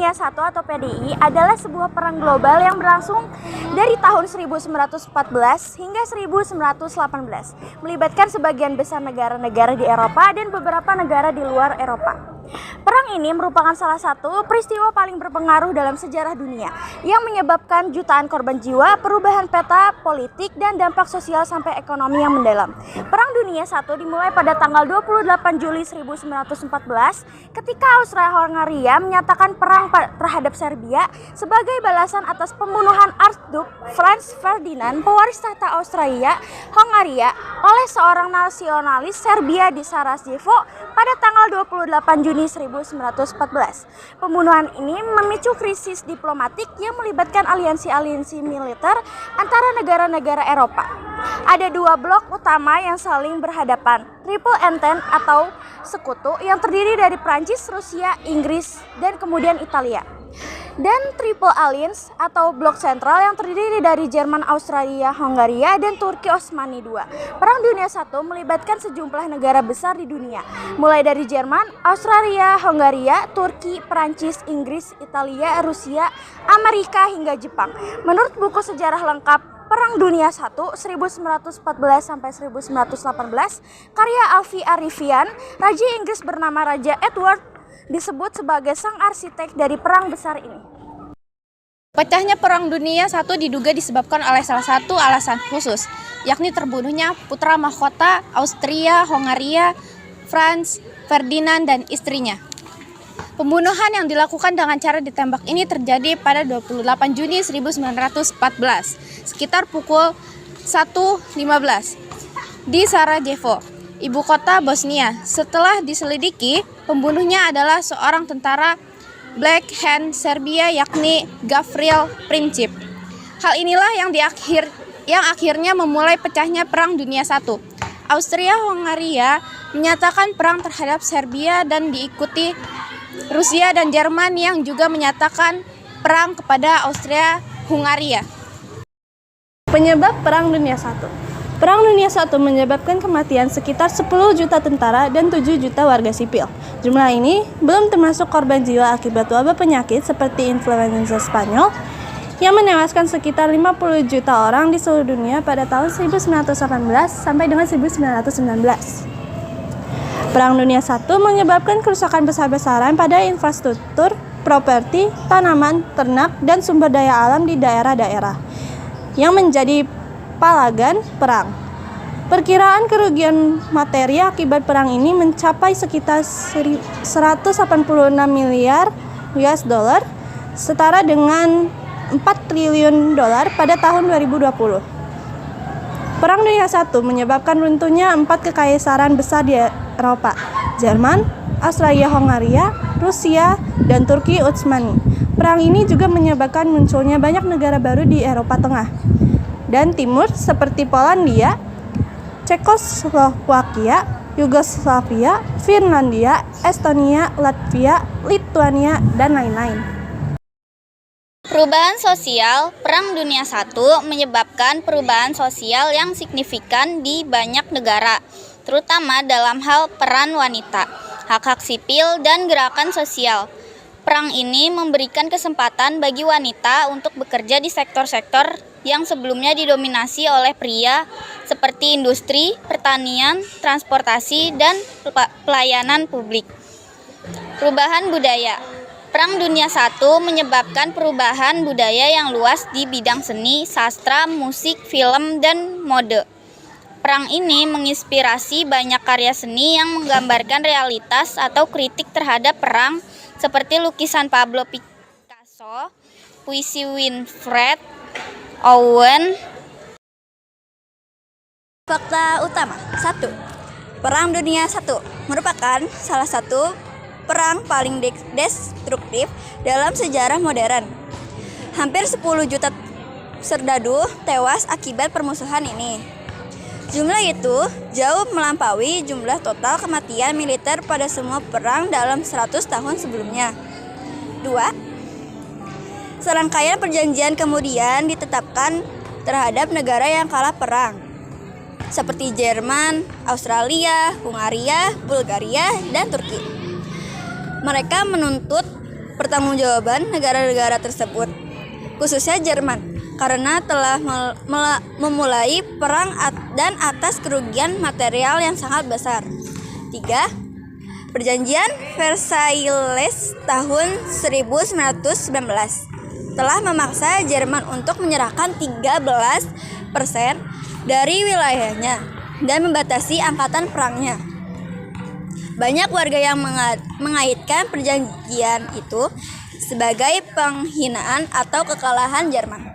Dunia I atau PDI adalah sebuah perang global yang berlangsung dari tahun 1914 hingga 1918, melibatkan sebagian besar negara-negara di Eropa dan beberapa negara di luar Eropa. Perang ini merupakan salah satu peristiwa paling berpengaruh dalam sejarah dunia yang menyebabkan jutaan korban jiwa, perubahan peta politik, dan dampak sosial sampai ekonomi yang mendalam. Perang Dunia I dimulai pada tanggal 28 Juli 1914 ketika Austria-Hongaria menyatakan perang terhadap Serbia sebagai balasan atas pembunuhan Archduke Franz Ferdinand, pewaris tahta Austria-Hongaria, oleh seorang nasionalis Serbia di Sarajevo pada tanggal 28 Juni 1914. Pembunuhan ini memicu krisis diplomatik yang melibatkan aliansi-aliansi militer antara negara-negara Eropa. Ada dua blok utama yang saling berhadapan, Triple Entente atau Sekutu yang terdiri dari Prancis, Rusia, Inggris, dan kemudian Italia. Dan Triple Alliance atau blok sentral yang terdiri dari Jerman, Australia, Hongaria, dan Turki Utsmani II. Perang Dunia I melibatkan sejumlah negara besar di dunia, mulai dari Jerman, Australia, Hongaria, Turki, Prancis, Inggris, Italia, Rusia, Amerika, hingga Jepang. Menurut buku sejarah lengkap Perang Dunia I 1914 sampai 1918 karya Alfie Arifian, Raja Inggris bernama Raja Edward disebut sebagai sang arsitek dari perang besar ini. Pecahnya Perang Dunia I diduga disebabkan oleh salah satu alasan khusus, yakni terbunuhnya putra mahkota Austria-Hongaria, Franz Ferdinand dan istrinya. Pembunuhan yang dilakukan dengan cara ditembak ini terjadi pada 28 Juni 1914, sekitar pukul 1.15 di Sarajevo, ibu kota Bosnia. Setelah diselidiki, pembunuhnya adalah seorang tentara Black Hand Serbia yakni Gavril Princip. Hal inilah yang akhirnya memulai pecahnya Perang Dunia I. Austria-Hongaria menyatakan perang terhadap Serbia dan diikuti Rusia dan Jerman yang juga menyatakan perang kepada Austria-Hungaria. Penyebab Perang Dunia I. Perang Dunia I menyebabkan kematian sekitar 10 juta tentara dan 7 juta warga sipil. Jumlah ini belum termasuk korban jiwa akibat wabah penyakit seperti influenza Spanyol yang menewaskan sekitar 50 juta orang di seluruh dunia pada tahun 1918 sampai dengan 1919. Perang Dunia I menyebabkan kerusakan besar-besaran pada infrastruktur, properti, tanaman, ternak, dan sumber daya alam di daerah-daerah yang menjadi palagan perang. Perkiraan kerugian materi akibat perang ini mencapai sekitar 186 miliar US dollar, setara dengan 4 triliun dolar pada tahun 2020. Perang Dunia I menyebabkan runtuhnya 4 kekaisaran besar di Eropa, Jerman, Austria-Hongaria, Rusia, dan Turki Utsmani. Perang ini juga menyebabkan munculnya banyak negara baru di Eropa Tengah dan Timur seperti Polandia, Cekoslowakia, Yugoslavia, Finlandia, Estonia, Latvia, Lituania, dan lain-lain. Perubahan sosial. Perang Dunia I menyebabkan perubahan sosial yang signifikan di banyak negara, terutama dalam hal peran wanita, hak-hak sipil, dan gerakan sosial. Perang ini memberikan kesempatan bagi wanita untuk bekerja di sektor-sektor yang sebelumnya didominasi oleh pria seperti industri, pertanian, transportasi, dan pelayanan publik. Perubahan budaya. Perang Dunia I menyebabkan perubahan budaya yang luas di bidang seni, sastra, musik, film, dan mode. Perang ini menginspirasi banyak karya seni yang menggambarkan realitas atau kritik terhadap perang, seperti lukisan Pablo Picasso, puisi Wilfred Owen. Fakta utama. 1. Perang Dunia I merupakan salah satu perang paling destruktif dalam sejarah modern. Hampir 10 juta serdadu tewas akibat permusuhan ini. Jumlah itu jauh melampaui jumlah total kematian militer pada semua perang dalam 100 tahun sebelumnya. 2. Serangkaian perjanjian kemudian ditetapkan terhadap negara yang kalah perang, seperti Jerman, Australia, Hungaria, Bulgaria, dan Turki. Mereka menuntut pertanggungjawaban negara-negara tersebut, khususnya Jerman, karena telah memulai perang dan atas kerugian material yang sangat besar. 3. Perjanjian Versailles tahun 1919 telah memaksa Jerman untuk menyerahkan 13% dari wilayahnya dan membatasi angkatan perangnya. Banyak warga yang mengaitkan perjanjian itu sebagai penghinaan atau kekalahan Jerman.